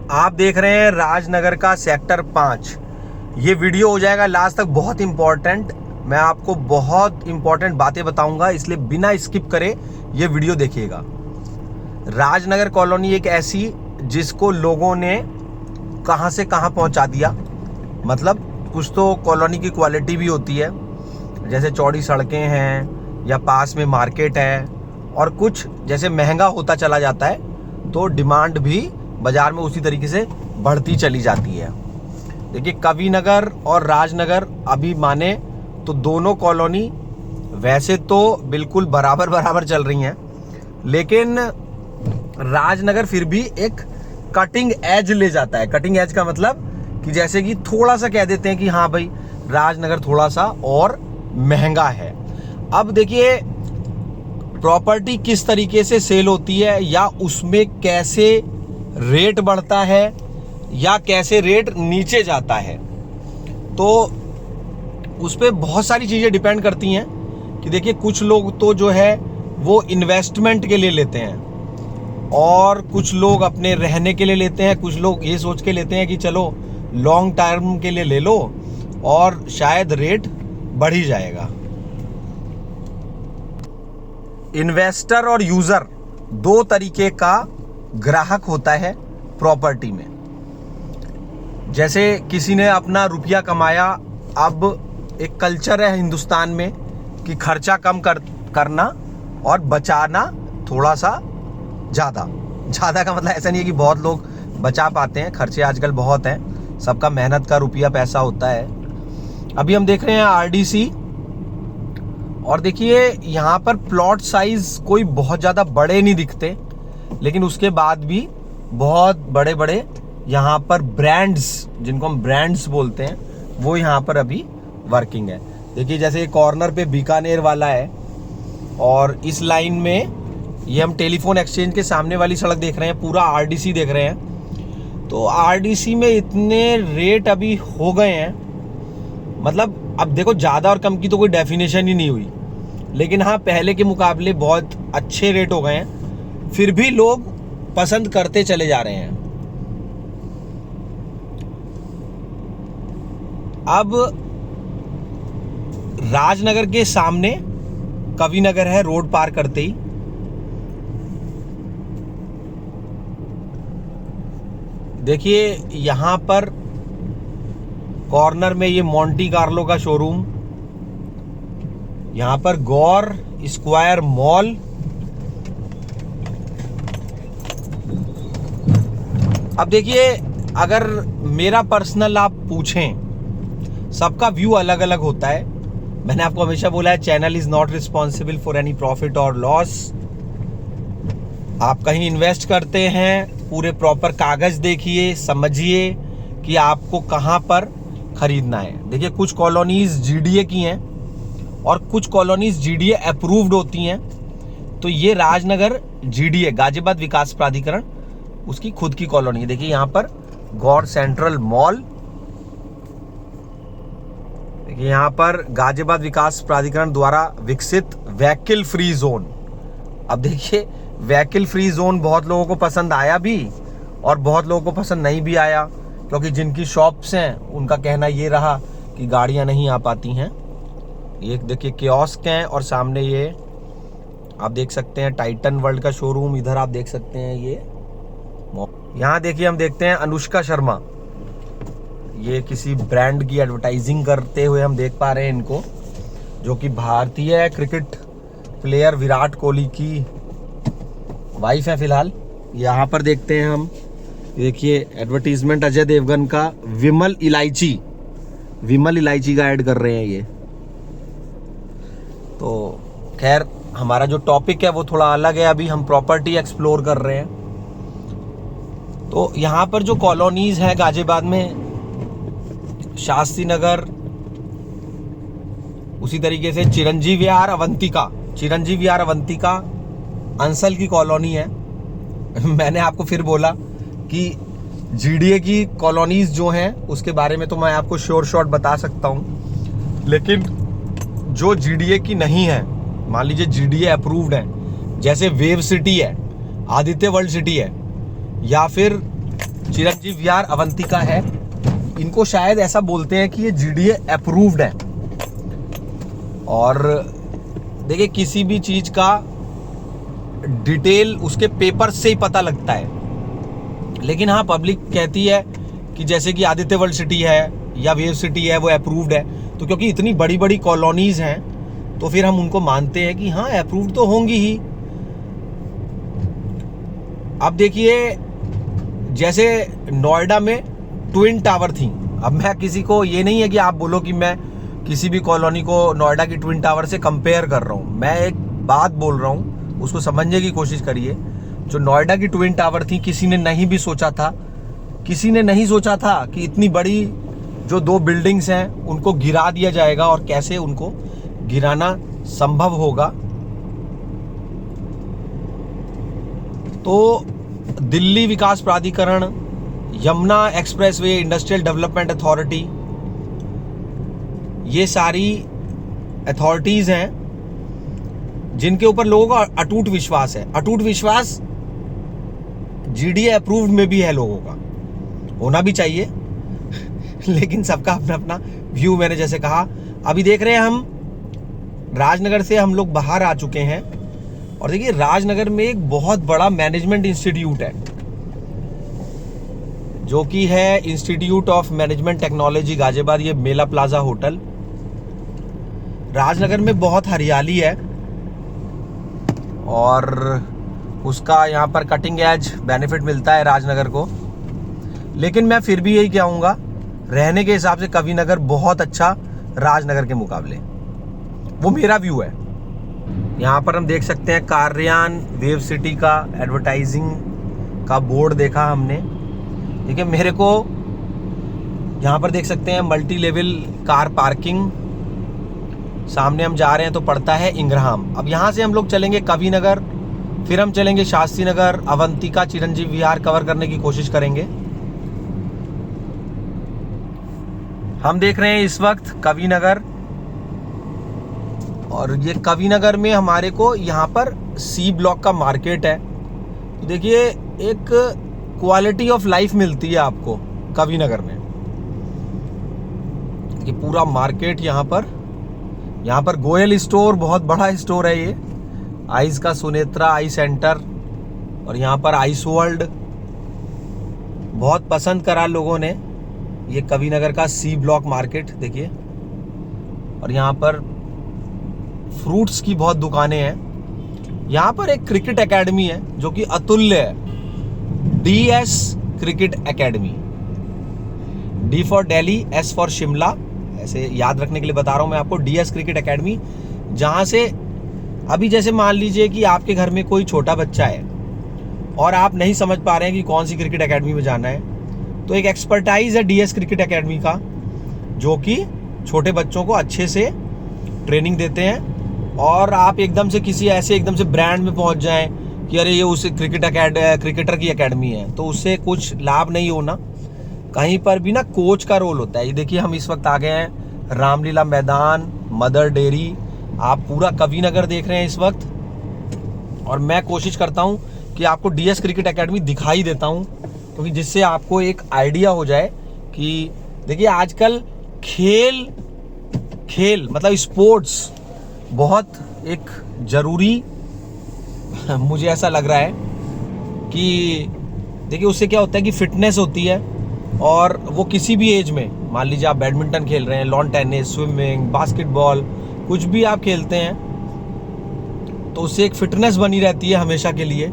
आप देख रहे हैं राजनगर का सेक्टर 5। ये वीडियो हो जाएगा लास्ट तक बहुत इंपॉर्टेंट। मैं आपको बहुत इंपॉर्टेंट बातें बताऊंगा, इसलिए बिना स्किप करे ये वीडियो देखिएगा। राजनगर कॉलोनी एक ऐसी जिसको लोगों ने कहां से कहां पहुंचा दिया। मतलब कुछ तो कॉलोनी की क्वालिटी भी होती है, जैसे चौड़ी सड़कें हैं या पास में मार्केट है, और कुछ जैसे महंगा होता चला जाता है तो डिमांड भी बाजार में उसी तरीके से बढ़ती चली जाती है। देखिए, कवि नगर और राजनगर अभी माने तो दोनों कॉलोनी वैसे तो बिल्कुल बराबर बराबर चल रही हैं, लेकिन राजनगर फिर भी एक कटिंग एज ले जाता है। कटिंग एज का मतलब कि जैसे कि थोड़ा सा कह देते हैं कि हाँ भाई राजनगर थोड़ा सा और महंगा है। अब देखिए, प्रॉपर्टी किस तरीके से सेल होती है या उसमें कैसे रेट बढ़ता है या कैसे रेट नीचे जाता है, तो उस पर बहुत सारी चीज़ें डिपेंड करती हैं। कि देखिए, कुछ लोग तो जो है वो इन्वेस्टमेंट के लिए लेते हैं और कुछ लोग अपने रहने के लिए लेते हैं। कुछ लोग ये सोच के लेते हैं कि चलो लॉन्ग टर्म के लिए ले लो और शायद रेट बढ़ ही जाएगा। इन्वेस्टर और यूजर दो तरीके का ग्राहक होता है प्रॉपर्टी में। जैसे किसी ने अपना रुपया कमाया, अब एक कल्चर है हिंदुस्तान में कि खर्चा कम करना और बचाना थोड़ा सा ज़्यादा का मतलब ऐसा नहीं है कि बहुत लोग बचा पाते हैं। खर्चे आजकल बहुत हैं, सबका मेहनत का रुपया पैसा होता है। अभी हम देख रहे हैं आरडीसी, और देखिए यहाँ पर प्लॉट साइज कोई बहुत ज़्यादा बड़े नहीं दिखते, लेकिन उसके बाद भी बहुत बड़े बड़े यहाँ पर ब्रांड्स, जिनको हम ब्रांड्स बोलते हैं, वो यहाँ पर अभी वर्किंग है। देखिए, जैसे कॉर्नर पे बीकानेर वाला है और इस लाइन में ये हम टेलीफोन एक्सचेंज के सामने वाली सड़क देख रहे हैं, पूरा आरडीसी देख रहे हैं। तो आरडीसी में इतने रेट अभी हो गए हैं, मतलब अब देखो ज़्यादा और कम की तो कोई डेफिनेशन ही नहीं हुई, लेकिन हाँ पहले के मुकाबले बहुत अच्छे रेट हो गए हैं। फिर भी लोग पसंद करते चले जा रहे हैं। अब राजनगर के सामने कवि नगर है, रोड पार करते ही। देखिए, यहां पर कॉर्नर में ये मोंटी कार्लो का शोरूम, यहां पर गौर स्क्वायर मॉल। अब देखिए, अगर मेरा पर्सनल आप पूछें, सबका व्यू अलग अलग होता है। मैंने आपको हमेशा बोला है, channel is not responsible for any profit और लॉस। आप कहीं इन्वेस्ट करते हैं, पूरे प्रॉपर कागज देखिए, समझिए कि आपको कहां पर खरीदना है। देखिए, कुछ कॉलोनीज जीडीए की हैं और कुछ कॉलोनीज जीडीए अप्रूव्ड होती हैं। तो ये राजनगर जीडीए, गाजियाबाद विकास प्राधिकरण, उसकी खुद की कॉलोनी है। देखिए, यहाँ पर गौर सेंट्रल मॉल, देखिए यहाँ पर गाजियाबाद विकास प्राधिकरण द्वारा विकसित व्हीकल फ्री जोन। अब देखिए, व्हीकल फ्री जोन बहुत लोगों को पसंद आया भी और बहुत लोगों को पसंद नहीं भी आया, क्योंकि जिनकी शॉप्स हैं उनका कहना ये रहा कि गाड़ियां नहीं आ पाती हैं। ये देखिए कियोस्क हैं और सामने ये आप देख सकते हैं टाइटन वर्ल्ड का शोरूम। इधर आप देख सकते हैं ये, यहाँ देखिए हम देखते हैं अनुष्का शर्मा, ये किसी ब्रांड की एडवर्टाइजिंग करते हुए हम देख पा रहे हैं इनको, जो कि भारतीय क्रिकेट प्लेयर विराट कोहली की वाइफ है फिलहाल। यहाँ पर देखते हैं हम, देखिए एडवर्टीजमेंट अजय देवगन का, विमल इलायची का ऐड कर रहे हैं ये। तो खैर, हमारा जो टॉपिक है वो थोड़ा अलग है, अभी हम प्रॉपर्टी एक्सप्लोर कर रहे हैं। तो यहाँ पर जो कॉलोनीज है गाजियाबाद में, शास्त्री नगर, उसी तरीके से चिरंजीव विहार अवंतिका अंसल की कॉलोनी है। मैंने आपको फिर बोला कि जीडीए की कॉलोनीज जो हैं उसके बारे में तो मैं आपको शॉर्ट बता सकता हूं, लेकिन जो जीडीए की नहीं है, मान लीजिए जीडीए अप्रूव्ड है, जैसे वेव सिटी है, आदित्य वर्ल्ड सिटी है, या फिर चिरंजीव विहार अवंतिका है। इनको शायद ऐसा बोलते हैं कि ये जीडीए अप्रूव्ड है। और देखिए किसी भी चीज का डिटेल उसके पेपर से ही पता लगता है। लेकिन हाँ, पब्लिक कहती है कि जैसे कि आदित्य वर्ल्ड सिटी है या वेव सिटी है वो अप्रूव्ड है, तो क्योंकि इतनी बड़ी बड़ी कॉलोनीज हैं तो फिर हम उनको मानते हैं कि हाँ अप्रूव्ड तो होंगी ही। अब देखिए जैसे नोएडा में ट्विन टावर थी। अब मैं किसी को, ये नहीं है कि आप बोलो कि मैं किसी भी कॉलोनी को नोएडा की ट्विन टावर से कंपेयर कर रहा हूँ, मैं एक बात बोल रहा हूँ, उसको समझने की कोशिश करिए। जो नोएडा की ट्विन टावर थी, किसी ने नहीं भी सोचा था, किसी ने नहीं सोचा था कि इतनी बड़ी जो दो बिल्डिंग्स हैं उनको गिरा दिया जाएगा और कैसे उनको गिराना संभव होगा। तो दिल्ली विकास प्राधिकरण, Yamuna expressway industrial development authority, ये सारी अथॉरिटीज हैं जिनके ऊपर लोगों का अटूट विश्वास है। अटूट विश्वास जीडीए अप्रूव्ड में भी है, लोगों का होना भी चाहिए। लेकिन सबका अपना अपना व्यू, मैंने जैसे कहा। अभी देख रहे हैं हम राजनगर से हम लोग बाहर आ चुके हैं और देखिए राजनगर में एक बहुत बड़ा मैनेजमेंट इंस्टीट्यूट है जो कि है institute of management technology Ghaziabad. ये मेला प्लाजा होटल। राजनगर में बहुत हरियाली है और उसका यहाँ पर कटिंग एज बेनिफिट मिलता है राजनगर को। लेकिन मैं फिर भी यही कहूँगा, रहने के हिसाब से कविनगर बहुत अच्छा राजनगर के मुकाबले, वो मेरा व्यू है। यहाँ पर हम देख सकते हैं कार्यान वेव सिटी का एडवर्टाइजिंग का बोर्ड देखा हमने। देखिए मेरे को यहाँ पर देख सकते हैं मल्टी लेवल कार पार्किंग। सामने हम जा रहे हैं तो पड़ता है इंग्रहाम। अब यहाँ से हम लोग चलेंगे कविनगर, फिर हम चलेंगे शास्त्री नगर, अवंतिका, चिरंजीव विहार कवर करने की कोशिश करेंगे। हम देख रहे हैं इस वक्त कविनगर, और ये कविनगर में हमारे को यहाँ पर सी ब्लॉक का मार्केट है। तो देखिए एक क्वालिटी ऑफ लाइफ मिलती है आपको कविनगर में। ये पूरा मार्केट यहाँ पर गोयल स्टोर, बहुत बड़ा स्टोर है ये, आइस का सुनेत्रा आई सेंटर, और यहाँ पर आइस वर्ल्ड बहुत पसंद करा लोगों ने ये कविनगर का सी ब्लॉक मार्केट। देखिए, और यहाँ पर फ्रूट्स की बहुत दुकानें हैं। यहाँ पर एक क्रिकेट एकेडमी है जो कि अतुल्य है, DS cricket academy. D for Delhi, S for Shimla, ऐसे याद रखने के लिए बता रहा हूँ मैं आपको। DS क्रिकेट एकेडमी, जहाँ से अभी जैसे मान लीजिए कि आपके घर में कोई छोटा बच्चा है और आप नहीं समझ पा रहे हैं कि कौन सी क्रिकेट एकेडमी में जाना है, तो एक एक्सपर्टाइज है DS क्रिकेट एकेडमी का, जो कि छोटे बच्चों को अच्छे से ट्रेनिंग देते हैं। और आप एकदम से किसी ऐसे एकदम से ब्रांड में पहुंच जाएं कि अरे ये उस क्रिकेटर की एकेडमी है, तो उससे कुछ लाभ नहीं होना। कहीं पर भी ना कोच का रोल होता है। ये देखिए हम इस वक्त आ गए हैं रामलीला मैदान, मदर डेयरी। आप पूरा कविनगर देख रहे हैं इस वक्त, और मैं कोशिश करता हूं कि आपको DS क्रिकेट एकेडमी दिखाई देता हूं, क्योंकि जिससे आपको एक आइडिया हो जाए कि देखिए आजकल खेल मतलब स्पोर्ट्स बहुत एक ज़रूरी मुझे ऐसा लग रहा है कि देखिए उससे क्या होता है कि फिटनेस होती है, और वो किसी भी एज में, मान लीजिए आप बैडमिंटन खेल रहे हैं, लॉन टेनिस, स्विमिंग, बास्केटबॉल, कुछ भी आप खेलते हैं, तो उससे एक फिटनेस बनी रहती है हमेशा के लिए।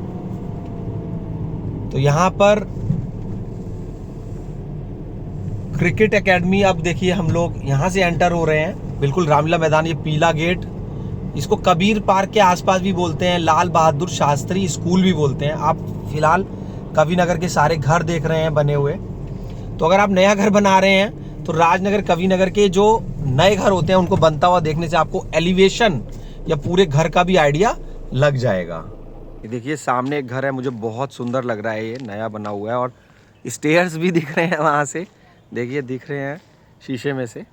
तो यहाँ पर क्रिकेट एकेडमी, अब देखिए हम लोग यहाँ से एंटर हो रहे हैं, बिल्कुल रामलीला मैदान, ये पीला गेट, इसको कबीर पार्क के आसपास भी बोलते हैं, लाल बहादुर शास्त्री स्कूल भी बोलते हैं। आप फिलहाल कविनगर के सारे घर देख रहे हैं बने हुए। तो अगर आप नया घर बना रहे हैं तो राजनगर कविनगर के जो नए घर होते हैं उनको बनता हुआ देखने से आपको एलिवेशन या पूरे घर का भी आइडिया लग जाएगा। ये देखिए सामने एक घर है, मुझे बहुत सुंदर लग रहा है, ये नया बना हुआ है, और स्टेयर्स भी दिख रहे हैं वहाँ से, देखिए दिख रहे हैं शीशे में से।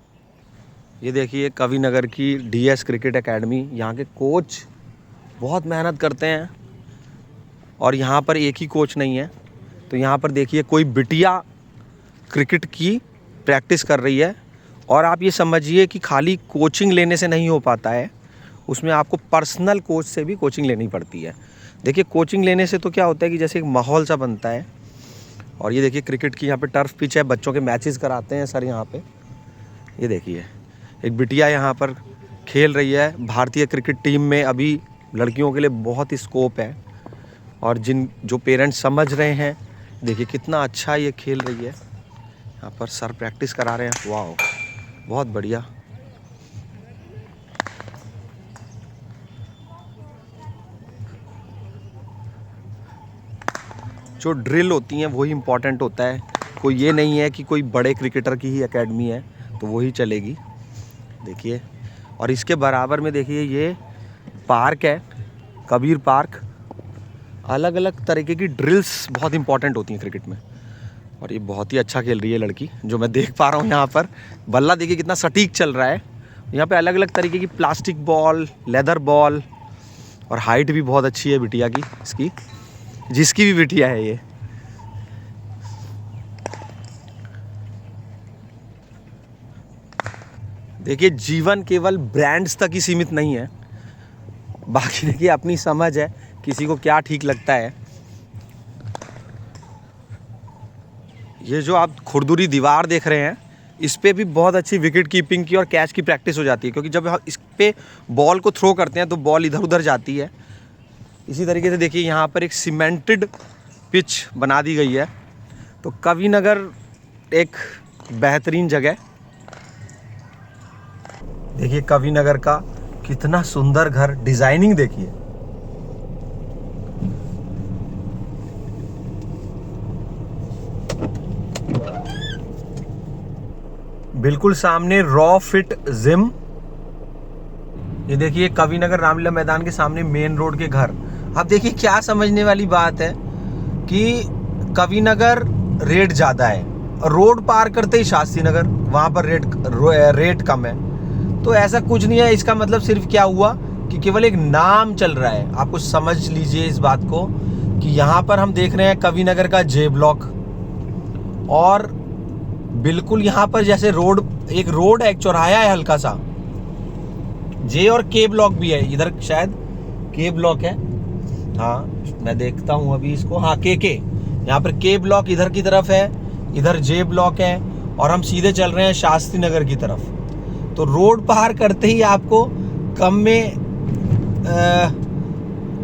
ये देखिए कविनगर की DS क्रिकेट एकेडमी, यहाँ के कोच बहुत मेहनत करते हैं, और यहाँ पर एक ही कोच नहीं है, तो यहाँ पर देखिए कोई बिटिया क्रिकेट की प्रैक्टिस कर रही है। और आप ये समझिए कि खाली कोचिंग लेने से नहीं हो पाता है, उसमें आपको पर्सनल कोच से भी कोचिंग लेनी पड़ती है। देखिए कोचिंग लेने से तो क्या होता है कि जैसे एक माहौल सा बनता है। और ये देखिए क्रिकेट की यहाँ पे टर्फ पिच है, बच्चों के मैचेस कराते हैं सर यहाँ पे। ये देखिए एक बिटिया यहाँ पर खेल रही है। भारतीय क्रिकेट टीम में अभी लड़कियों के लिए बहुत ही स्कोप है। और जो पेरेंट्स समझ रहे हैं, देखिए कितना अच्छा ये खेल रही है। यहाँ पर सर प्रैक्टिस करा रहे हैं। वाह, बहुत बढ़िया। जो ड्रिल होती हैं वही इम्पोर्टेंट होता है। कोई ये नहीं है कि कोई बड़े क्रिकेटर की ही एकेडमी है तो वही चलेगी। देखिए, और इसके बराबर में देखिए ये पार्क है, कबीर पार्क। अलग अलग तरीके की ड्रिल्स बहुत इंपॉर्टेंट होती हैं क्रिकेट में। और ये बहुत ही अच्छा खेल रही है लड़की, जो मैं देख पा रहा हूँ यहाँ पर। बल्ला देखिए कितना सटीक चल रहा है। यहाँ पे अलग अलग तरीके की प्लास्टिक बॉल, लेदर बॉल, और हाइट भी बहुत अच्छी है बिटिया की, इसकी, जिसकी भी बिटिया है ये। देखिए जीवन केवल ब्रांड्स तक ही सीमित नहीं है, बाकी देखिए अपनी समझ है, किसी को क्या ठीक लगता है। ये जो आप खुरदुरी दीवार देख रहे हैं, इस पे भी बहुत अच्छी विकेट कीपिंग की और कैच की प्रैक्टिस हो जाती है, क्योंकि जब हम इस पे बॉल को थ्रो करते हैं तो बॉल इधर उधर जाती है। इसी तरीके से देखिए यहाँ पर एक सीमेंटेड पिच बना दी गई है। तो कवि नगर एक बेहतरीन जगह। देखिए कवि नगर का कितना सुंदर घर, डिजाइनिंग देखिए। बिल्कुल सामने रॉ फिट जिम। ये देखिए कवि नगर रामलीला मैदान के सामने मेन रोड के घर। अब देखिए क्या समझने वाली बात है कि कवि नगर रेट ज़्यादा है, रोड पार करते ही शास्त्री नगर, वहाँ पर रेट कम है। तो ऐसा कुछ नहीं है। इसका मतलब सिर्फ क्या हुआ कि केवल एक नाम चल रहा है। आपको समझ लीजिए इस बात को कि यहाँ पर हम देख रहे हैं कवि नगर का जे ब्लॉक, और बिल्कुल यहाँ पर जैसे एक रोड है, एक चौराहा है हल्का सा, जे और के ब्लॉक भी है। इधर शायद के ब्लॉक है, हाँ मैं देखता हूँ अभी इसको, हाँ के यहाँ पर के ब्लॉक इधर की तरफ है, इधर जे ब्लॉक है, और हम सीधे चल रहे हैं शास्त्री नगर की तरफ। तो रोड पार करते ही आपको कम में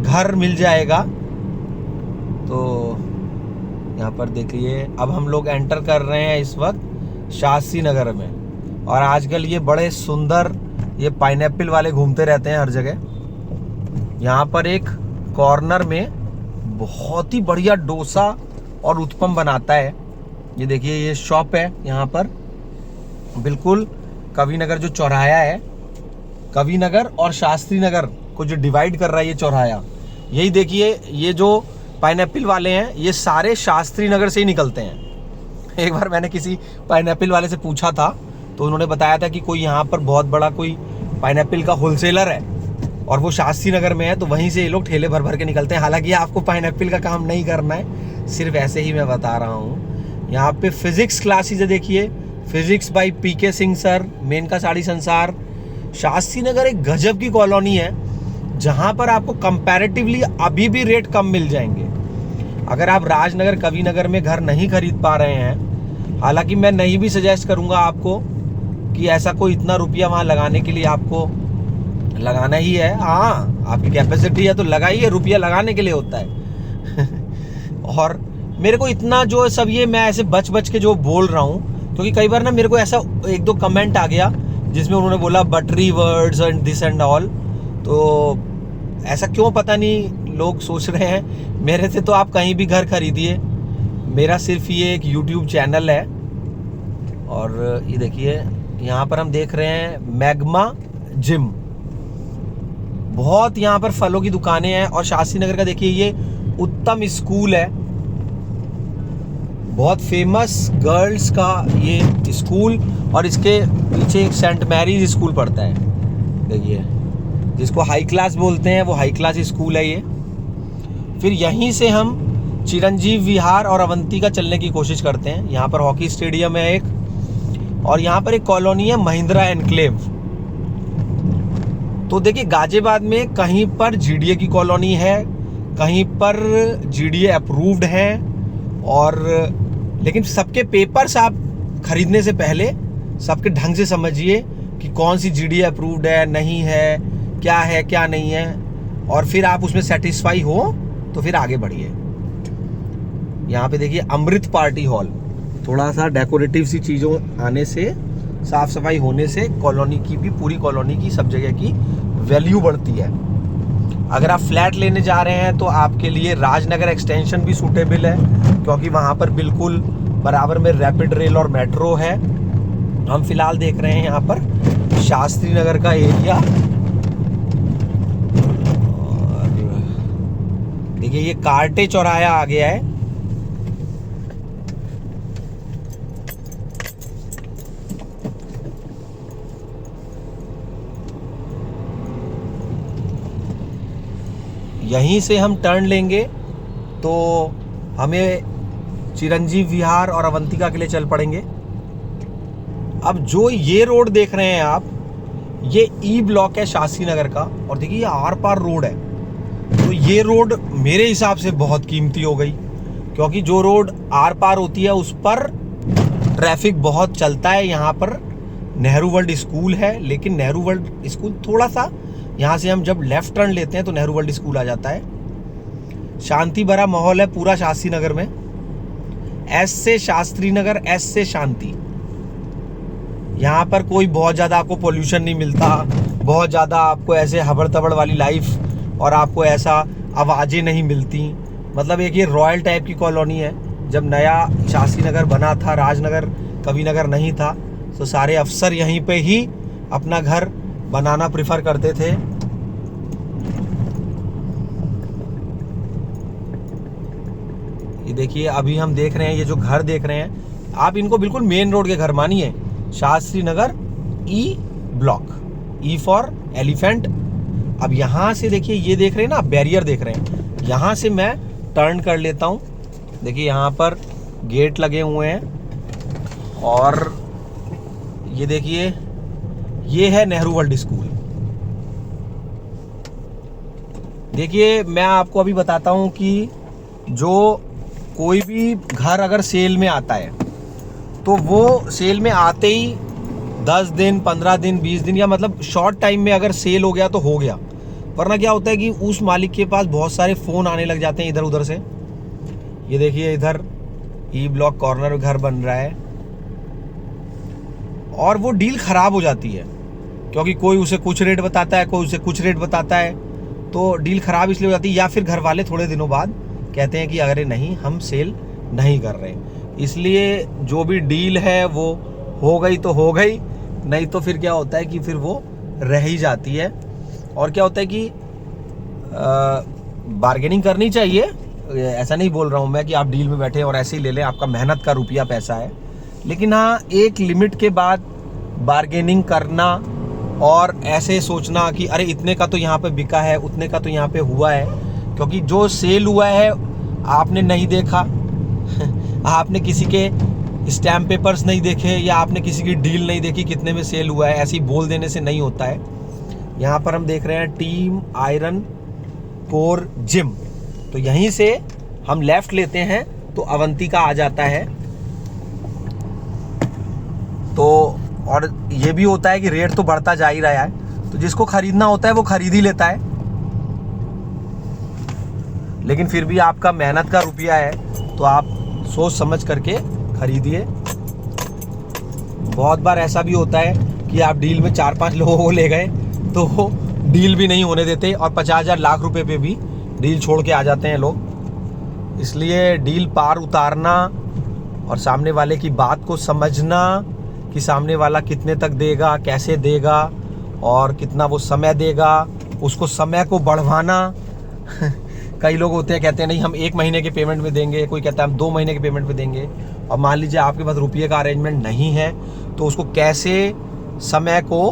घर मिल जाएगा। तो यहाँ पर देखिए अब हम लोग एंटर कर रहे हैं इस वक्त शास्त्री नगर में। और आजकल ये बड़े सुंदर ये पाइनएप्पल वाले घूमते रहते हैं हर जगह। यहाँ पर एक कॉर्नर में बहुत ही बढ़िया डोसा और उत्पम बनाता है। ये देखिए ये शॉप है यहाँ पर, बिल्कुल कवि नगर जो चौराहा है, कवि नगर और शास्त्री नगर को जो डिवाइड कर रहा है ये चौराहा, यही देखिए ये जो पाइनएप्पल वाले हैं ये सारे शास्त्री नगर से ही निकलते हैं। एक बार मैंने किसी पाइनएप्पल वाले से पूछा था तो उन्होंने बताया था कि कोई यहाँ पर बहुत बड़ा कोई पाइनएप्पल का होलसेलर है और वो शास्त्री नगर में है, तो वहीं से ये लोग ठेले भर भर के निकलते हैं। हालांकि आपको पाइनएप्पल का काम नहीं करना है, सिर्फ ऐसे ही मैं बता रहा हूँ। यहाँ पे फिजिक्स क्लासेज है, देखिए physics by PK Singh sir, Menka sari Sansar. Shastri नगर एक गजब की कॉलोनी है जहाँ पर आपको कंपैरेटिवली अभी भी रेट कम मिल जाएंगे। अगर आप राजनगर कवि नगर में घर नहीं खरीद पा रहे हैं, हालांकि मैं नहीं भी सजेस्ट करूँगा आपको कि ऐसा कोई इतना रुपया वहाँ लगाने के लिए आपको लगाना ही है। हाँ आपकी कैपेसिटी है तो लगाइए, रुपया लगाने के लिए होता है। और मेरे को इतना जो सब ये मैं ऐसे बच के जो बोल रहा हूँ, क्योंकि कई बार ना मेरे को ऐसा एक दो कमेंट आ गया जिसमें उन्होंने बोला buttery words and this and all. तो ऐसा क्यों पता नहीं लोग सोच रहे हैं। मेरे से तो आप कहीं भी घर खरीदिए, मेरा सिर्फ ये एक YouTube चैनल है। और ये देखिए यहाँ पर हम देख रहे हैं मैग्मा जिम। बहुत यहाँ पर फलों की दुकानें हैं। और शास्त्री नगर का देखिए ये उत्तम स्कूल है, बहुत फेमस गर्ल्स का ये स्कूल, और इसके पीछे एक सेंट मैरीज स्कूल पड़ता है। देखिए जिसको हाई क्लास बोलते हैं वो हाई क्लास स्कूल है ये। फिर यहीं से हम चिरंजीव विहार और अवंतिका चलने की कोशिश करते हैं। यहाँ पर हॉकी स्टेडियम है एक, और यहाँ पर एक कॉलोनी है महिंद्रा एनक्लेव। तो देखिए गाजियाबाद में कहीं पर जीडीए की कॉलोनी है, कहीं पर जीडीए अप्रूव्ड है, और लेकिन सबके पेपर्स आप खरीदने से पहले सबके ढंग से समझिए कि कौन सी जीडीए अप्रूव्ड है, नहीं है क्या नहीं है, और फिर आप उसमें सेटिस्फाई हो तो फिर आगे बढ़िए। यहाँ पे देखिए अमृत पार्टी हॉल, थोड़ा सा डेकोरेटिव सी चीज़ों आने से, साफ सफाई होने से कॉलोनी की भी, पूरी कॉलोनी की, सब जगह की वैल्यू बढ़ती है। अगर आप फ्लैट लेने जा रहे हैं तो आपके लिए राजनगर एक्सटेंशन भी सूटेबल है, क्योंकि वहाँ पर बिल्कुल बराबर में रैपिड रेल और मेट्रो है। हम फिलहाल देख रहे हैं यहाँ पर शास्त्री नगर का एरिया, और देखिए ये कार्टे चौराहा आ गया है। यहीं से हम टर्न लेंगे तो हमें चिरंजीव विहार और अवंतिका के लिए चल पड़ेंगे। अब जो ये रोड देख रहे हैं आप, ये ई ब्लॉक है शास्त्री नगर का, और देखिए ये आर पार रोड है। तो ये रोड मेरे हिसाब से बहुत कीमती हो गई, क्योंकि जो रोड आर पार होती है उस पर ट्रैफिक बहुत चलता है। यहाँ पर नेहरू वर्ल्ड स्कूल है, लेकिन नेहरू वर्ल्ड स्कूल थोड़ा सा, यहाँ से हम जब लेफ्ट टर्न लेते हैं तो नेहरू वर्ल्ड स्कूल आ जाता है। शांति भरा माहौल है पूरा शास्त्री नगर में। एस से शास्त्री नगर, एस से शांति। यहाँ पर कोई बहुत ज़्यादा आपको पोल्यूशन नहीं मिलता, बहुत ज़्यादा आपको ऐसे हबड़ तबड़ वाली लाइफ और आपको ऐसा आवाज़ें नहीं मिलती। मतलब एक ये रॉयल टाइप की कॉलोनी है। जब नया शास्त्री नगर बना था, राजनगर कविनगर नहीं था, तो सारे अफसर यहीं पे ही अपना घर बनाना प्रिफर करते थे। ये देखिए अभी हम देख रहे हैं, ये जो घर देख रहे हैं आप, इनको बिल्कुल मेन रोड के घर मानिए। Shastri Nagar E block, E for elephant. अब यहाँ से देखिए, ये देख रहे हैं ना, बैरियर देख रहे हैं, यहाँ से मैं टर्न कर लेता हूँ। देखिए यहाँ पर गेट लगे हुए हैं, और ये देखिए ये है नेहरू वर्ल्ड स्कूल। देखिए मैं आपको अभी बताता हूँ कि जो कोई भी घर अगर सेल में आता है तो वो सेल में आते ही 10 दिन, 15 दिन, 20 दिन, या मतलब शॉर्ट टाइम में अगर सेल हो गया तो हो गया। वरना क्या होता है कि उस मालिक के पास बहुत सारे फ़ोन आने लग जाते हैं इधर उधर से। ये देखिए इधर ई ब्लॉक कॉर्नर में घर बन रहा है, और वो डील ख़राब हो जाती है, क्योंकि कोई उसे कुछ रेट बताता है, कोई उसे कुछ रेट बताता है, तो डील ख़राब इसलिए हो जाती है। या फिर घर वाले थोड़े दिनों बाद कहते हैं कि अरे नहीं, हम सेल नहीं कर रहे। इसलिए जो भी डील है वो हो गई तो हो गई, नहीं तो फिर क्या होता है कि फिर वो रह ही जाती है। और क्या होता है कि बार्गेनिंग करनी चाहिए। ऐसा नहीं बोल रहा हूँ मैं कि आप डील में बैठे और ऐसे ही ले लें, आपका मेहनत का रुपया पैसा है। लेकिन हाँ, एक लिमिट के बाद बार्गेनिंग करना और ऐसे सोचना कि अरे इतने का तो यहाँ पे बिका है, उतने का तो यहाँ पे हुआ है, क्योंकि जो सेल हुआ है आपने नहीं देखा आपने किसी के स्टैम्प पेपर्स नहीं देखे, या आपने किसी की डील नहीं देखी कितने में सेल हुआ है, ऐसे ही बोल देने से नहीं होता है। यहाँ पर हम देख रहे हैं टीम आयरन कोर जिम, तो यहीं से हम लेफ्ट लेते हैं तो अवंतिका आ जाता है। तो और ये भी होता है कि रेट तो बढ़ता जा ही रहा है, तो जिसको खरीदना होता है वो खरीद ही लेता है। लेकिन फिर भी आपका मेहनत का रुपया है तो आप सोच समझ करके खरीदिए। बहुत बार ऐसा भी होता है कि आप डील में 4-5 लोगों को ले गए तो वो डील भी नहीं होने देते, और 50,000 लाख रुपए पे भी डील छोड़ के आ जाते हैं लोग। इसलिए डील पार उतारना और सामने वाले की बात को समझना कि सामने वाला कितने तक देगा, कैसे देगा और कितना वो समय देगा, उसको समय को बढ़वाना कई लोग होते हैं कहते हैं नहीं हम 1 महीने के पेमेंट में देंगे, कोई कहता है हम 2 महीने के पेमेंट में देंगे। और मान लीजिए आपके पास रुपये का अरेंजमेंट नहीं है तो उसको कैसे समय को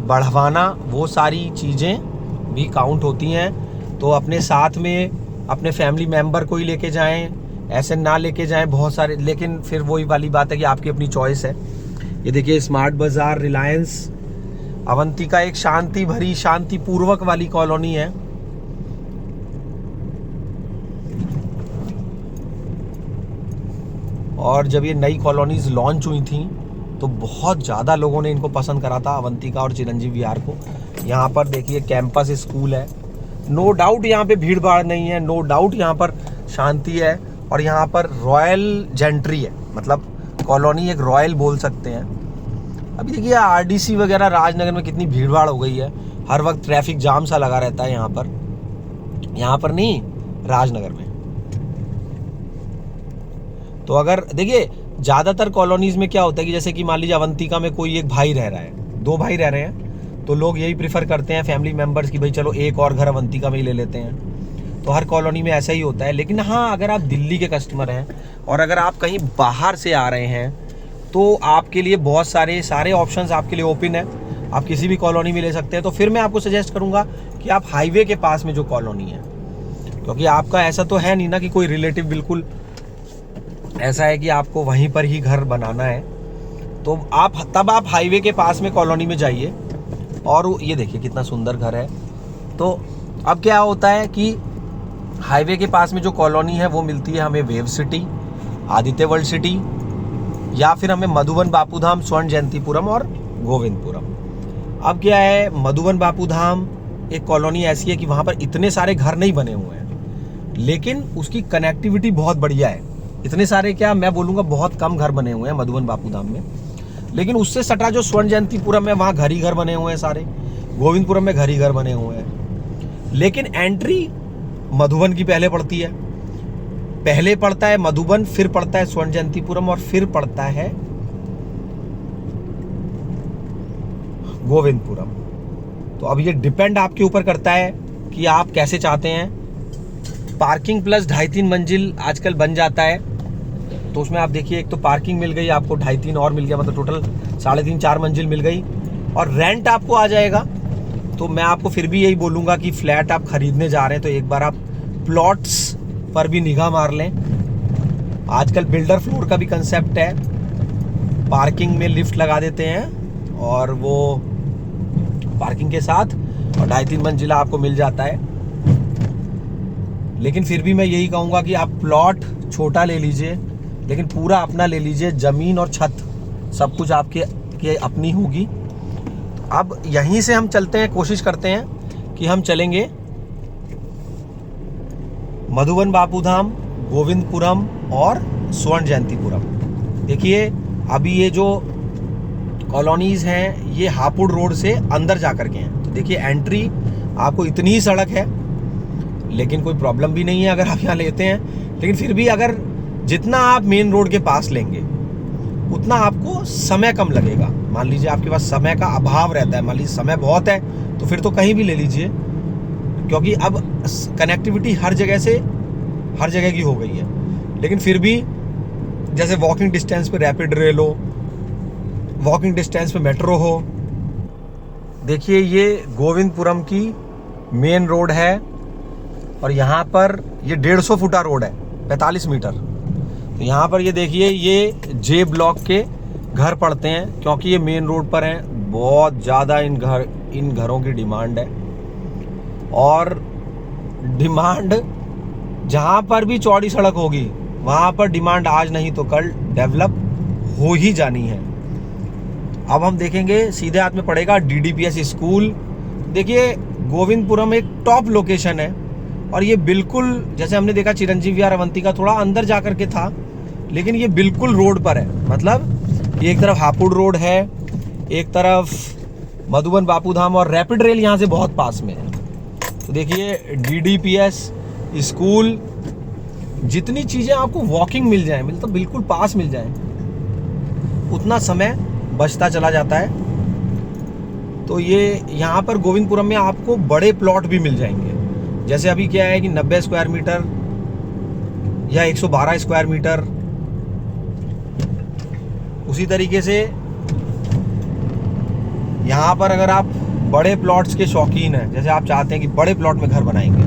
बढ़वाना, वो सारी चीज़ें भी काउंट होती हैं। तो अपने साथ में अपने फैमिली मेम्बर को ही लेके जाएं, ऐसे ना लेके जाएं बहुत सारे, लेकिन फिर वही वाली बात है कि आपकी अपनी चॉइस है। ये देखिए स्मार्ट बाजार, रिलायंस, अवंतिका एक शांति भरी, शांतिपूर्वक वाली कॉलोनी है। और जब ये नई कॉलोनीज लॉन्च हुई थी तो बहुत ज़्यादा लोगों ने इनको पसंद करा था, अवंतिका और चिरंजीव विहार को। यहाँ पर देखिए कैंपस स्कूल है, नो डाउट यहाँ पे भीड़ भाड़ नहीं है, नो डाउट यहाँ पर शांति है। और यहाँ पर रॉयल जेंट्री है, मतलब कॉलोनी एक रॉयल बोल सकते हैं। अभी देखिए आरडीसी वगैरह राजनगर में कितनी भीड़ भाड़ हो गई है, हर वक्त ट्रैफिक जाम सा लगा रहता है यहाँ पर नहीं, राजनगर में। तो अगर देखिए ज़्यादातर कॉलोनीज में क्या होता है कि जैसे कि मान लीजिए अवंतिका में कोई एक भाई रह रहा है, 2 भाई रह रहे हैं, तो लोग यही प्रेफर करते हैं फैमिली मेम्बर्स की भाई चलो एक और घर अवंतिका में ही ले लेते हैं। तो हर कॉलोनी में ऐसा ही होता है। लेकिन हाँ, अगर आप दिल्ली के कस्टमर हैं और अगर आप कहीं बाहर से आ रहे हैं तो आपके लिए बहुत सारे ऑप्शंस आपके लिए ओपन है, आप किसी भी कॉलोनी में ले सकते हैं। तो फिर मैं आपको सजेस्ट करूँगा कि आप हाईवे के पास में जो कॉलोनी है, क्योंकि आपका ऐसा तो है नहीं ना कि कोई रिलेटिव बिल्कुल ऐसा है कि आपको वहीं पर ही घर बनाना है, तो आप हाईवे के पास में कॉलोनी में जाइए। और ये देखिए कितना सुंदर घर है। तो अब क्या होता है कि हाईवे के पास में जो कॉलोनी है वो मिलती है हमें wave city, Aditya world city, या फिर हमें मधुबन बापूधाम, स्वर्ण जयंतीपुरम और गोविंदपुरम। अब क्या है, मधुबन बापूधाम एक कॉलोनी ऐसी है कि वहाँ पर इतने सारे घर नहीं बने हुए हैं, लेकिन उसकी कनेक्टिविटी बहुत बढ़िया है। इतने सारे क्या, मैं बोलूँगा बहुत कम घर बने हुए हैं मधुबन बापूधाम में। लेकिन उससे सटा जो स्वर्ण जयंतीपुरम है वहाँ घर ही घर बने हुए हैं सारे, गोविंदपुरम में घर ही घर बने हुए हैं। लेकिन एंट्री मधुबन की पहले पड़ती है, पहले पड़ता है मधुबन, फिर पड़ता है स्वर्ण जयंतीपुरम और फिर पड़ता है गोविंदपुरम। तो अब ये डिपेंड आपके ऊपर करता है कि आप कैसे चाहते हैं। पार्किंग प्लस 2.5-3 मंजिल आजकल बन जाता है, तो उसमें आप देखिए एक तो पार्किंग मिल गई आपको, 2.5-3 और मिल गया, मतलब टोटल 3.5-4 मंजिल मिल गई और रेंट आपको आ जाएगा। तो मैं आपको फिर भी यही बोलूँगा कि फ्लैट आप खरीदने जा रहे हैं तो एक बार आप प्लॉट्स पर भी निगाह मार लें। आजकल बिल्डर फ्लोर का भी कंसेप्ट है, पार्किंग में लिफ्ट लगा देते हैं और वो पार्किंग के साथ और 2.5-3 मंजिला आपको मिल जाता है। लेकिन फिर भी मैं यही कहूँगा कि आप प्लॉट छोटा ले लीजिए, लेकिन पूरा अपना ले लीजिए, ज़मीन और छत सब कुछ आपके अपनी होगी। अब यहीं से हम चलते हैं, कोशिश करते हैं कि हम चलेंगे मधुबन बापूधाम, गोविंदपुरम और स्वर्ण जयंतीपुरम। देखिए अभी ये जो कॉलोनीज़ हैं ये हापुड़ रोड से अंदर जा कर के हैं। तो देखिए एंट्री आपको इतनी ही सड़क है, लेकिन कोई प्रॉब्लम भी नहीं है अगर आप यहाँ लेते हैं। लेकिन फिर भी अगर जितना आप मेन रोड के पास लेंगे उतना आपको समय कम लगेगा। मान लीजिए आपके पास समय का अभाव रहता है, मान लीजिए समय बहुत है तो फिर तो कहीं भी ले लीजिए, क्योंकि अब कनेक्टिविटी हर जगह की हो गई है। लेकिन फिर भी जैसे वॉकिंग डिस्टेंस पे रैपिड रेल हो, वॉकिंग डिस्टेंस पे मेट्रो हो। देखिए ये गोविंदपुरम की मेन रोड है और यहाँ पर ये 150 फुटा रोड है, 45 मीटर। तो यहाँ पर ये देखिए ये जे ब्लॉक के घर पड़ते हैं, क्योंकि ये मेन रोड पर हैं। बहुत ज़्यादा इन घरों की डिमांड है और डिमांड जहाँ पर भी चौड़ी सड़क होगी वहाँ पर डिमांड आज नहीं तो कल डेवलप हो ही जानी है। अब हम देखेंगे सीधे हाथ में पड़ेगा DDPS स्कूल। देखिए गोविंदपुरम एक टॉप लोकेशन है और ये बिल्कुल जैसे हमने देखा चिरंजीव विहार अवंतिका थोड़ा अंदर जा कर के था, लेकिन ये बिल्कुल रोड पर है। मतलब ये एक तरफ हापुड़ रोड है, एक तरफ मधुबन बापूधाम और रैपिड रेल यहाँ से बहुत पास में है। तो देखिए DDPS स्कूल, जितनी चीज़ें आपको वॉकिंग मिल जाए, मतलब बिल्कुल पास मिल जाए, उतना समय बचता चला जाता है। तो ये यहाँ पर गोविंदपुरम में आपको बड़े प्लॉट भी मिल जाएंगे। जैसे अभी क्या है कि 90 स्क्वायर मीटर या 112 स्क्वायर मीटर, उसी तरीके से यहाँ पर अगर आप बड़े प्लॉट्स के शौकीन हैं, जैसे आप चाहते हैं कि बड़े प्लॉट में घर बनाएंगे,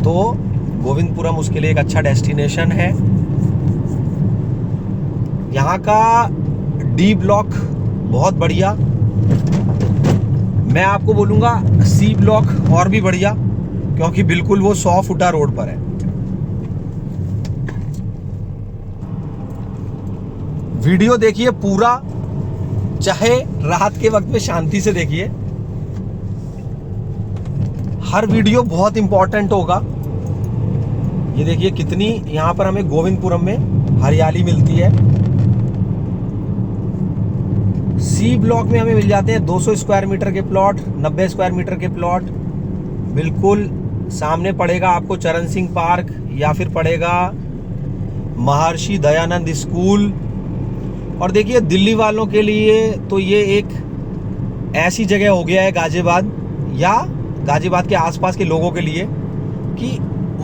तो गोविंदपुरम उसके लिए एक अच्छा डेस्टिनेशन है। यहाँ का डी ब्लॉक बहुत बढ़िया, मैं आपको बोलूँगा सी ब्लॉक और भी बढ़िया, क्योंकि बिल्कुल वो 100 फुटा रोड पर है। वीडियो देखिए पूरा, चाहे रात के वक्त में शांति से देखिए, हर वीडियो बहुत इंपॉर्टेंट होगा। ये देखिए कितनी यहाँ पर हमें गोविंदपुरम में हरियाली मिलती है। सी ब्लॉक में हमें मिल जाते हैं 200 स्क्वायर मीटर के प्लॉट, 90 स्क्वायर मीटर के प्लॉट। बिल्कुल सामने पड़ेगा आपको चरण सिंह पार्क, या फिर पड़ेगा महर्षि दयानंद स्कूल। और देखिए दिल्ली वालों के लिए तो ये एक ऐसी जगह हो गया है गाजियाबाद, या गाजियाबाद के आसपास के लोगों के लिए, कि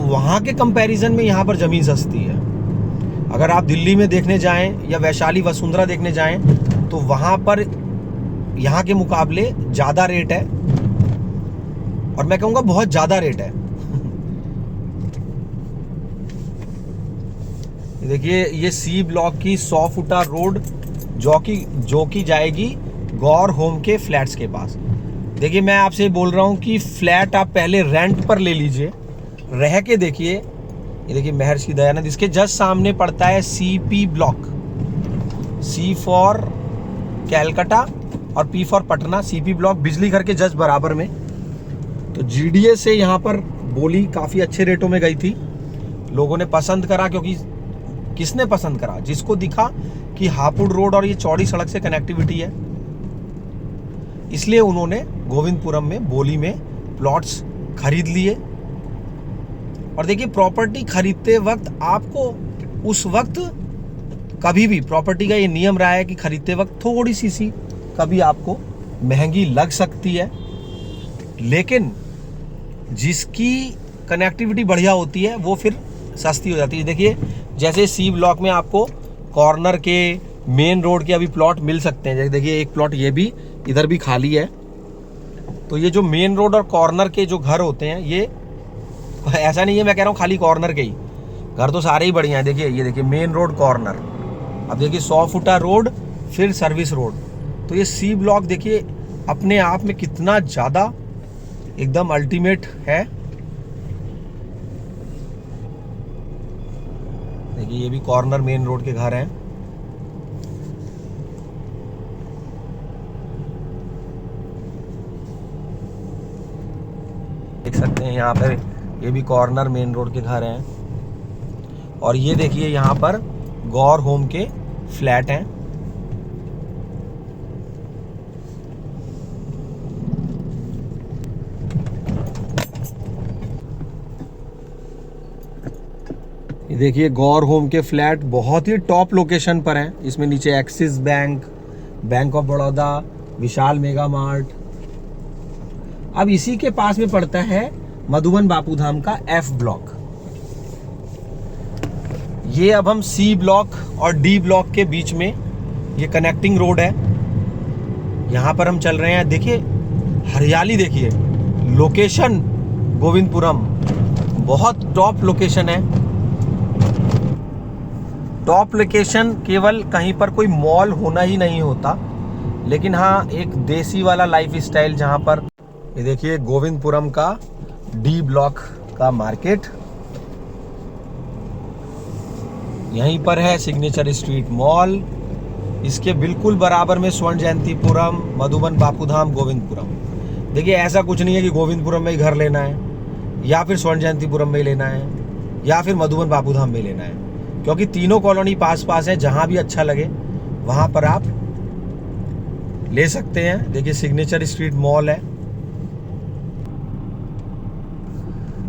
वहाँ के कंपैरिजन में यहाँ पर ज़मीन सस्ती है। अगर आप दिल्ली में देखने जाएं या वैशाली वसुंधरा देखने जाएं तो वहाँ पर यहाँ के मुकाबले ज़्यादा रेट है, और मैं कहूँगा बहुत ज़्यादा रेट है। देखिए ये सी ब्लॉक की 100 फुटा रोड जो कि जाएगी गौर होम के फ्लैट्स के पास। देखिए मैं आपसे बोल रहा हूँ कि फ्लैट आप पहले रेंट पर ले लीजिए, रह के देखिए। ये देखिए महर्षि दयानंद, इसके जस्ट सामने पड़ता है CP block, C for Calcutta और P for Patna. CP block बिजली घर के जस्ट बराबर में। तो जीडीए से यहाँ पर बोली काफ़ी अच्छे रेटों में गई थी, लोगों ने पसंद करा। क्योंकि किसने पसंद करा? जिसको दिखा कि हापुड़ रोड और ये चौड़ी सड़क से कनेक्टिविटी है, इसलिए उन्होंने गोविंदपुरम में बोली में प्लॉट्स खरीद लिए। और देखिए प्रॉपर्टी खरीदते वक्त आपको उस वक्त कभी भी, प्रॉपर्टी का ये नियम रहा है कि खरीदते वक्त थोड़ी सी कभी आपको महंगी लग सकती है, लेकिन जिसकी कनेक्टिविटी बढ़िया होती है वो फिर सस्ती हो जाती है। देखिए जैसे सी ब्लॉक में आपको कॉर्नर के, मेन रोड के अभी प्लॉट मिल सकते हैं। जैसे देखिए एक प्लॉट ये भी इधर भी खाली है। तो ये जो मेन रोड और कॉर्नर के जो घर होते हैं, ये ऐसा नहीं है मैं कह रहा हूँ खाली कॉर्नर के ही घर, तो सारे ही बढ़िया हैं। देखिए ये देखिए मेन रोड कॉर्नर, अब देखिए 100 फुटा रोड, फिर सर्विस रोड। तो ये सी ब्लॉक देखिए अपने आप में कितना ज़्यादा एकदम अल्टीमेट है। देखिए ये भी कॉर्नर मेन रोड के घर हैं। देख सकते हैं यहाँ पर ये भी कॉर्नर मेन रोड के घर हैं। और ये देखिए यहाँ पर गौर होम के फ्लैट हैं। ये देखिए गौर होम के फ्लैट बहुत ही टॉप लोकेशन पर हैं। इसमें नीचे axis bank, bank of Baroda, Vishal mega mart. अब इसी के पास में पड़ता है मधुबन बापू धाम का एफ ब्लॉक। ये अब हम सी ब्लॉक और डी ब्लॉक के बीच में ये कनेक्टिंग रोड है, यहाँ पर हम चल रहे हैं। देखिए हरियाली, देखिए लोकेशन गोविंदपुरम बहुत टॉप लोकेशन है। टॉप लोकेशन केवल कहीं पर कोई मॉल होना ही नहीं होता, लेकिन हाँ एक देसी वाला लाइफ स्टाइल जहाँ पर। ये देखिए गोविंदपुरम का डी ब्लॉक का मार्केट, यहीं पर है सिग्नेचर स्ट्रीट मॉल। इसके बिल्कुल बराबर में स्वर्ण जयंतीपुरम, मधुबन बापूधाम, गोविंदपुरम। देखिए ऐसा कुछ नहीं है कि गोविंदपुरम में ही घर लेना है, या फिर स्वर्ण जयंतीपुरम में ही लेना है, या फिर मधुबन बापूधाम में लेना है, क्योंकि तीनों कॉलोनी पास पास है। जहाँ भी अच्छा लगे वहाँ पर आप ले सकते हैं। देखिए सिग्नेचर स्ट्रीट मॉल है।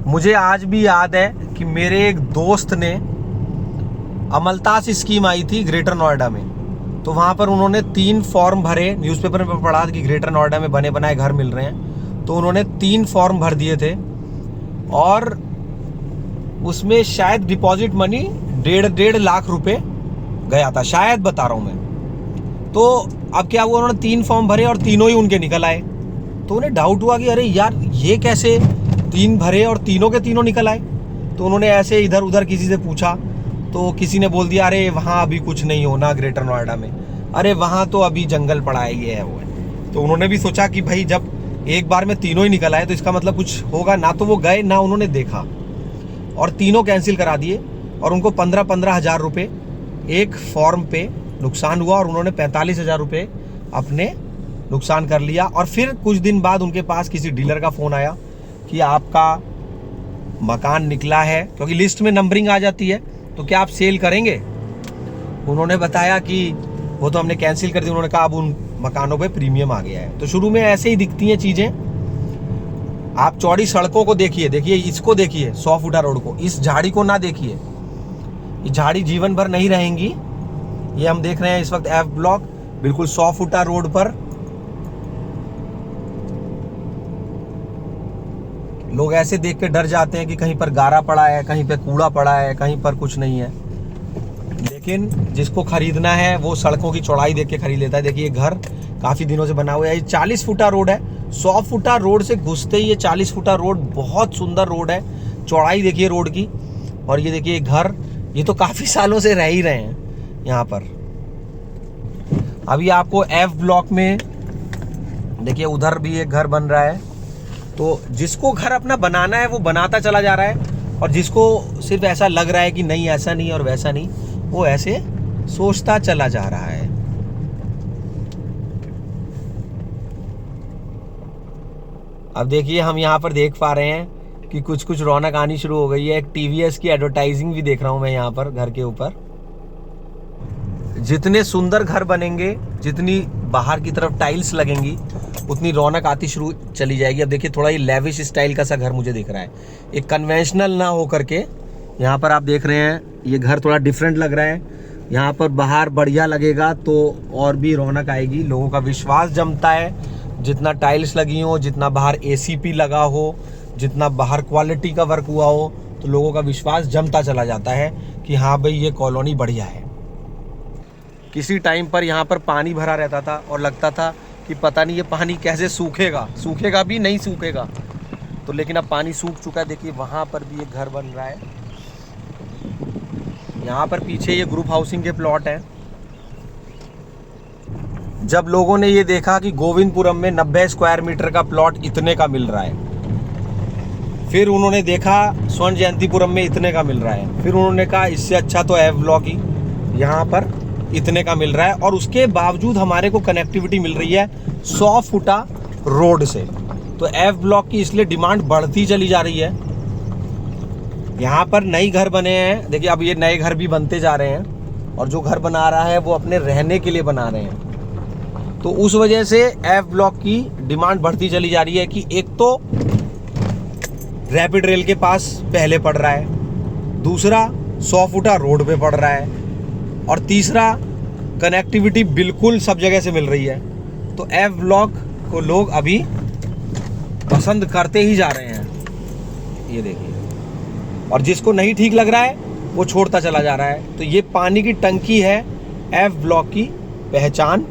मुझे आज भी याद है कि मेरे एक दोस्त ने, अमलतास स्कीम आई थी ग्रेटर नोएडा में, तो वहाँ पर उन्होंने 3 फॉर्म भरे। न्यूज़पेपर में पढ़ा कि ग्रेटर नोएडा में बने बनाए घर मिल रहे हैं, तो उन्होंने 3 फॉर्म भर दिए थे, और उसमें शायद डिपॉजिट मनी 1.5 लाख रुपए गया था, शायद बता रहा हूँ मैं। तो अब क्या हुआ, उन्होंने 3 फॉर्म भरे और तीनों ही उनके निकल आए। तो उन्हें डाउट हुआ कि अरे यार ये कैसे, 3 भरे और तीनों के तीनों निकल आए। तो उन्होंने ऐसे इधर उधर किसी से पूछा, तो किसी ने बोल दिया अरे वहाँ अभी कुछ नहीं होना ग्रेटर नोएडा में, अरे वहाँ तो अभी जंगल पड़ा है, ये है वो है। तो उन्होंने भी सोचा कि भाई जब एक बार में तीनों ही निकल आए तो इसका मतलब कुछ होगा। ना तो वो गए ना उन्होंने देखा, और तीनों कैंसिल करा दिए, और उनको 15-15 हज़ार रुपये एक फॉर्म पे नुकसान हुआ, और उन्होंने 45 हज़ार रुपये अपने नुकसान कर लिया। और फिर कुछ दिन बाद उनके पास किसी डीलर का फ़ोन आया कि आपका मकान निकला है, क्योंकि लिस्ट में नंबरिंग आ जाती है, तो क्या आप सेल करेंगे? उन्होंने बताया कि वो तो हमने कैंसिल कर दी। उन्होंने कहा अब उन मकानों पे प्रीमियम आ गया है। तो शुरू में ऐसे ही दिखती हैं चीज़ें। आप चौड़ी सड़कों को देखिए, इसको देखिए 100 फुटा रोड को, इस झाड़ी को ना देखिए, ये झाड़ी जीवन भर नहीं रहेंगी। ये हम देख रहे हैं इस वक्त एफ ब्लॉक बिल्कुल 100 फुटा रोड पर। लोग ऐसे देख के डर जाते हैं कि कहीं पर गारा पड़ा है, कहीं पे कूड़ा पड़ा है, कहीं पर कुछ नहीं है। लेकिन जिसको खरीदना है वो सड़कों की चौड़ाई देख के खरीद लेता है। देखिए घर काफ़ी दिनों से बना हुआ है, ये 40 फुटा रोड है। 100 फुटा रोड से घुसते ही ये 40 फुटा रोड, बहुत सुंदर रोड है। चौड़ाई देखिए रोड की, और ये देखिए घर, ये तो काफ़ी सालों से रह ही रहे हैं यहाँ पर। अभी आपको एफ ब्लॉक में देखिए उधर भी एक घर बन रहा है। तो जिसको घर अपना बनाना है वो बनाता चला जा रहा है, और जिसको सिर्फ ऐसा लग रहा है कि नहीं ऐसा नहीं और वैसा नहीं, वो ऐसे सोचता चला जा रहा है। अब देखिए हम यहाँ पर देख पा रहे हैं कि कुछ कुछ रौनक आनी शुरू हो गई है। एक टीवीएस की एडवर्टाइजिंग भी देख रहा हूँ मैं यहाँ पर घर के ऊपर। जितने सुंदर घर बनेंगे, जितनी बाहर की तरफ टाइल्स लगेंगी, उतनी रौनक आती शुरू चली जाएगी। अब देखिए थोड़ा ये लेविश स्टाइल का सा घर मुझे दिख रहा है, एक कन्वेंशनल ना हो करके। यहाँ पर आप देख रहे हैं ये घर थोड़ा डिफरेंट लग रहा है। यहाँ पर बाहर बढ़िया लगेगा तो और भी रौनक आएगी, लोगों का विश्वास जमता है। जितना टाइल्स लगी हो, जितना बाहर एसीपी लगा हो, जितना बाहर क्वालिटी का वर्क हुआ हो, तो लोगों का विश्वास जमता चला जाता है कि हाँ भाई ये कॉलोनी बढ़िया है। किसी टाइम पर यहाँ पर पानी भरा रहता था और लगता था कि पता नहीं ये पानी कैसे सूखेगा, सूखेगा भी नहीं सूखेगा। तो लेकिन अब पानी सूख चुका है। देखिए वहाँ पर भी एक घर बन रहा है। यहाँ पर पीछे ये ग्रुप हाउसिंग के प्लॉट हैं। जब लोगों ने ये देखा कि गोविंदपुरम में 90 स्क्वायर मीटर का प्लॉट इतने का मिल रहा है, फिर उन्होंने देखा स्वर्ण जयंतीपुरम में इतने का मिल रहा है, फिर उन्होंने कहा इससे अच्छा तो एफ ब्लॉक ही यहाँ पर इतने का मिल रहा है। और उसके बावजूद हमारे को कनेक्टिविटी मिल रही है 100 फुटा रोड से। तो एफ ब्लॉक की इसलिए डिमांड बढ़ती चली जा रही है। यहाँ पर नए घर बने हैं, देखिए अब ये नए घर भी बनते जा रहे हैं, और जो घर बना रहा है वो अपने रहने के लिए बना रहे हैं। तो उस वजह से एफ ब्लॉक की डिमांड बढ़ती चली जा रही है कि एक तो रैपिड रेल के पास पहले पड़ रहा है, दूसरा 100 फुटा रोड पे पड़ रहा है, और तीसरा कनेक्टिविटी बिल्कुल सब जगह से मिल रही है। तो एफ ब्लॉक को लोग अभी पसंद करते ही जा रहे हैं, ये देखिए। और जिसको नहीं ठीक लग रहा है वो छोड़ता चला जा रहा है। तो ये पानी की टंकी है एफ ब्लॉक की पहचान।